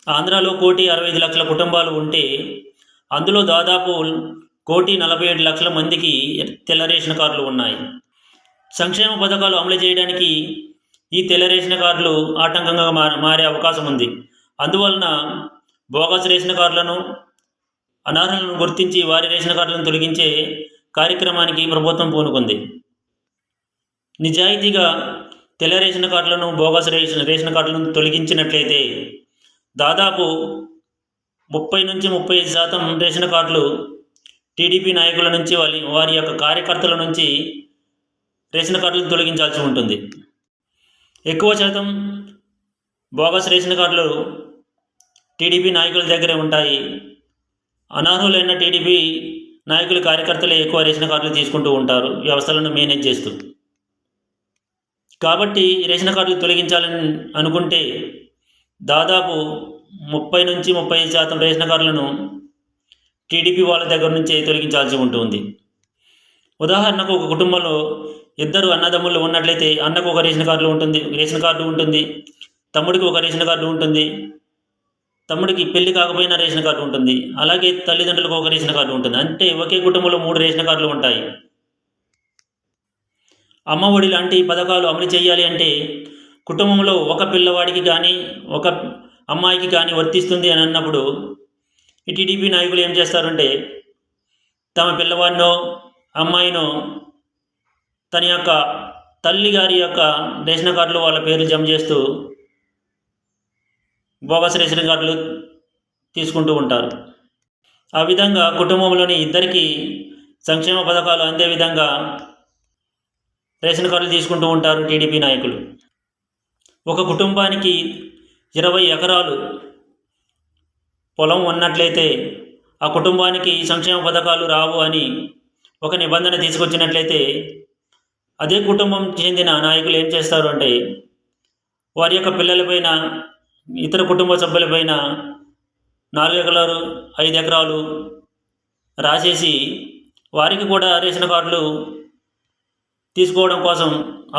ఆంధ్రాలో 1,65,00,000 కుటుంబాలు ఉంటే అందులో దాదాపు 1,47,00,000 మందికి తెల్ల రేషన్ కార్డులు ఉన్నాయి. సంక్షేమ పథకాలు అమలు చేయడానికి ఈ తెల్ల రేషన్ కార్డులు ఆటంకంగా మారే అవకాశం ఉంది. అందువలన బోగస్ రేషన్ కార్డులను, అనర్హులను గుర్తించి వారి రేషన్ కార్డులను తొలగించే కార్యక్రమానికి ప్రభుత్వం పూనుకుంది. నిజాయితీగా తెల్ల రేషన్ కార్డులను, బోగస్ రేషన్ కార్డులను తొలగించినట్లయితే దాదాపు 30-35% రేషన్ కార్డులు టీడీపీ నాయకుల నుంచి, వారి యొక్క కార్యకర్తల నుంచి రేషన్ కార్డులను తొలగించాల్సి ఉంటుంది. ఎక్కువ శాతం బోగస్ రేషన్ కార్డులు టీడీపీ నాయకుల దగ్గరే ఉంటాయి. అనర్హులైన టీడీపీ నాయకుల కార్యకర్తలే ఎక్కువ రేషన్ కార్డులు తీసుకుంటూ ఉంటారు, వ్యవస్థలను మేనేజ్ చేస్తూ. కాబట్టి రేషన్ కార్డులు తొలగించాలని అనుకుంటే దాదాపు 30-35% రేషన్ కార్డులను టీడీపీ వాళ్ళ దగ్గర నుంచే తొలగించాల్సి ఉంటుంది. ఉదాహరణకు ఒక కుటుంబంలో 2 అన్నదమ్ములు ఉన్నట్లయితే అన్నకు ఒక రేషన్ కార్డు ఉంటుంది, తమ్ముడికి ఒక రేషన్ కార్డు ఉంటుంది, తమ్ముడికి పెళ్లి కాకపోయినా రేషన్ కార్డు ఉంటుంది, అలాగే తల్లిదండ్రులకు ఒక రేషన్ కార్డు ఉంటుంది. అంటే ఒకే కుటుంబంలో 3 రేషన్ కార్డులు ఉంటాయి. అమ్మ ఒడి లాంటి పథకాలు అమలు చేయాలి అంటే కుటుంబంలో ఒక పిల్లవాడికి కానీ, ఒక అమ్మాయికి కానీ వర్తిస్తుంది అని అన్నప్పుడు ఈ టీడీపీ నాయకులు ఏం చేస్తారంటే తమ పిల్లవాడినో, అమ్మాయినో తన యొక్క తల్లి గారి యొక్క రేషన్ కార్డులో వాళ్ళ పేర్లు జమ చేస్తూ బోగస్ రేషన్ కార్డులు తీసుకుంటూ ఉంటారు. ఆ విధంగా కుటుంబంలోని ఇద్దరికి సంక్షేమ పథకాలు అందే విధంగా రేషన్ కార్డులు తీసుకుంటూ ఉంటారు టీడీపీ నాయకులు. ఒక కుటుంబానికి 20 ఎకరాలు పొలం ఉన్నట్లయితే ఆ కుటుంబానికి సంక్షేమ పథకాలు రావు అని ఒక నిబంధన తీసుకొచ్చినట్లయితే అదే కుటుంబం చెందిన నాయకులు ఏం చేస్తారు అంటే వారి యొక్క పిల్లలపైన, ఇతర కుటుంబ సభ్యులపైన 4 ఎకరాలు 5 ఎకరాలు రాసేసి వారికి కూడా రేషన్ కార్డులు తీసుకోవడం కోసం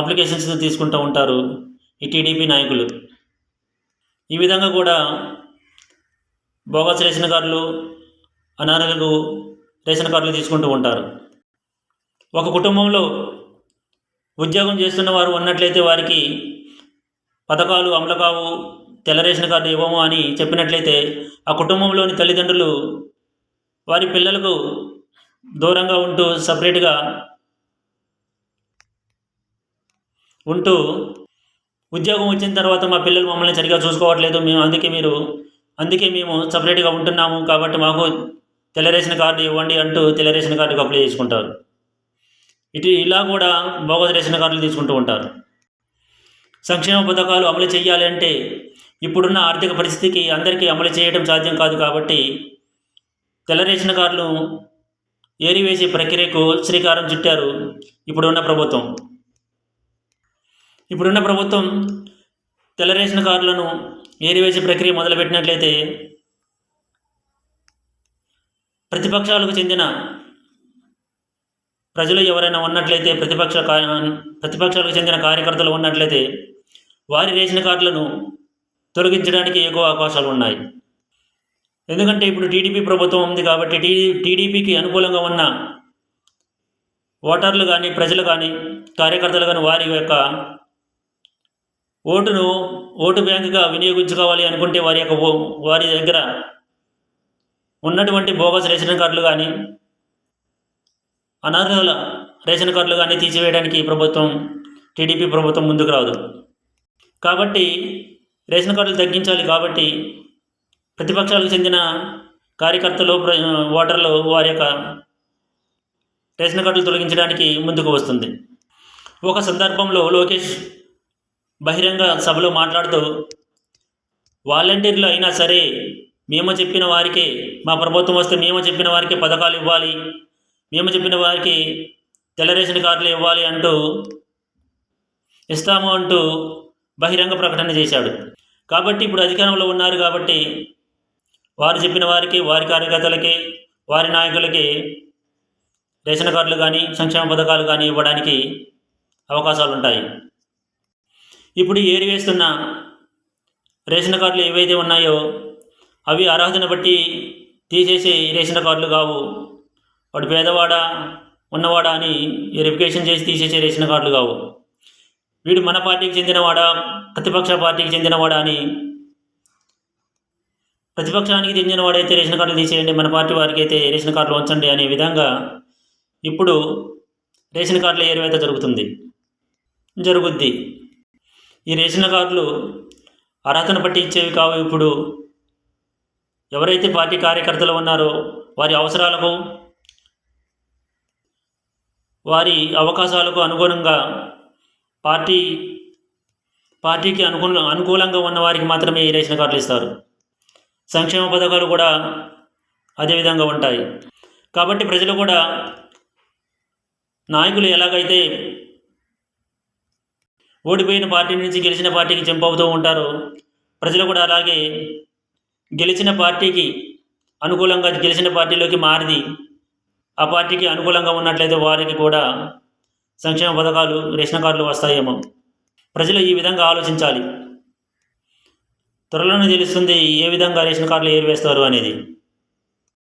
అప్లికేషన్స్ తీసుకుంటూ ఉంటారు ఈ టీడీపీ నాయకులు. ఈ విధంగా కూడా బోగస్ రేషన్ కార్డులు, అనర్హులకు రేషన్ కార్డులు తీసుకుంటూ ఉంటారు. ఒక కుటుంబంలో ఉద్యోగం చేస్తున్న వారు ఉన్నట్లయితే వారికి పథకాలు అమలు కావు, తెల్ల రేషన్ కార్డు ఇవ్వము అని చెప్పినట్లయితే ఆ కుటుంబంలోని తల్లిదండ్రులు వారి పిల్లలకు దూరంగా ఉంటూ సపరేట్గా ఉంటూ ఉద్యోగం వచ్చిన తర్వాత మా పిల్లలు మమ్మల్ని సరిగా చూసుకోవట్లేదు, అందుకే మేము సపరేట్గా ఉంటున్నాము, కాబట్టి మాకు తెల్ల రేషన్ కార్డు ఇవ్వండి అంటూ తెల్ల రేషన్ కార్డుకి అప్లై చేసుకుంటారు. ఇలా కూడా బోగస్ రేషన్ కార్డులు తీసుకుంటూ ఉంటారు. సంక్షేమ పథకాలు అమలు చేయాలి అంటే ఇప్పుడున్న ఆర్థిక పరిస్థితికి అందరికీ అమలు చేయడం సాధ్యం కాదు. కాబట్టి తెల్ల రేషన్ కార్డులు ఏరివేసే ప్రక్రియకు శ్రీకారం చుట్టారు ఇప్పుడున్న ప్రభుత్వం. తెల్ల రేషన్ కార్డులను ఏరివేసే ప్రక్రియ మొదలుపెట్టినట్లయితే ప్రతిపక్షాలకు చెందిన ప్రజలు ఎవరైనా ఉన్నట్లయితే, ప్రతిపక్షాలకు చెందిన కార్యకర్తలు ఉన్నట్లయితే వారి రేషన్ కార్డులను తొలగించడానికి ఎక్కువ అవకాశాలు ఉన్నాయి. ఎందుకంటే ఇప్పుడు టీడీపీ ప్రభుత్వం ఉంది కాబట్టి టీడీపీకి అనుకూలంగా ఉన్న ఓటర్లు కానీ, ప్రజలు కానీ, కార్యకర్తలు కానీ వారి యొక్క ఓటు బ్యాంకుగా వినియోగించుకోవాలి అనుకుంటే వారి దగ్గర ఉన్నటువంటి బోగస్ రేషన్ కార్డులు కానీ, అనర్హుల రేషన్ కార్డులు కానీ తీసివేయడానికి టీడీపీ ప్రభుత్వం ముందుకు రాదు. కాబట్టి రేషన్ కార్డులు తగ్గించాలి. కాబట్టి ప్రతిపక్షాలకు చెందిన కార్యకర్తలు, ఓటర్లు వారి యొక్క రేషన్ కార్డులు తొలగించడానికి ముందుకు వస్తుంది. ఒక సందర్భంలో లోకేష్ బహిరంగ సభలో మాట్లాడుతూ వాలంటీర్లు అయినా సరే మేము చెప్పిన వారికే, మా ప్రభుత్వం వస్తే మేము చెప్పిన వారికి పథకాలు ఇవ్వాలి, మేము చెప్పిన వారికి తెల్ల రేషన్ కార్డులు ఇస్తాము అంటూ బహిరంగ ప్రకటన చేశాడు. కాబట్టి ఇప్పుడు అధికారంలో ఉన్నారు కాబట్టి వారు చెప్పిన వారికి, వారి కార్యకర్తలకి, వారి నాయకులకి రేషన్ కార్డులు కానీ, సంక్షేమ పథకాలు కానీ ఇవ్వడానికి అవకాశాలు ఉంటాయి. ఇప్పుడు ఏరివేస్తున్న రేషన్ కార్డులు ఏవైతే ఉన్నాయో అవి అర్హతను బట్టి తీసేసే రేషన్ కార్డులు కావు. వాడు పేదవాడా ఉన్నవాడా అని వెరిఫికేషన్ చేసి తీసేసే రేషన్ కార్డులు కావు. వీడు మన పార్టీకి చెందినవాడా ప్రతిపక్ష పార్టీకి చెందినవాడా అని, ప్రతిపక్షానికి చెందినవాడైతే రేషన్ కార్డులు తీసేయండి, మన పార్టీ వారికి అయితే రేషన్ కార్డులు ఉంచండి అనే విధంగా ఇప్పుడు రేషన్ కార్డుల ఏరివేత జరుగుద్ది. ఈ రేషన్ కార్డులు అర్హతను బట్టి ఇచ్చేవి కావు. ఇప్పుడు ఎవరైతే పార్టీ కార్యకర్తలు ఉన్నారో వారి అవసరాలకు వారి అవకాశాలకు అనుగుణంగా పార్టీకి అనుకూలంగా ఉన్న వారికి మాత్రమే ఈ రేషన్ కార్డులు ఇస్తారు. సంక్షేమ పథకాలు కూడా అదేవిధంగా ఉంటాయి. కాబట్టి ప్రజలు కూడా నాయకులు ఎలాగైతే ఓడిపోయిన పార్టీ నుంచి గెలిచిన పార్టీకి చెంపవుతూ ఉంటారో, ప్రజలు కూడా అలాగే గెలిచిన పార్టీకి అనుకూలంగా గెలిచిన పార్టీలోకి మారిది ఆ పార్టీకి అనుకూలంగా ఉన్నట్లయితే వారికి కూడా సంక్షేమ పథకాలు రేషన్ కార్డులు వస్తాయేమో. ప్రజలు ఈ విధంగా ఆలోచించాలి. త్వరలోనే తెలుస్తుంది ఏ విధంగా రేషన్ కార్డులు ఏరివేస్తారు అనేది.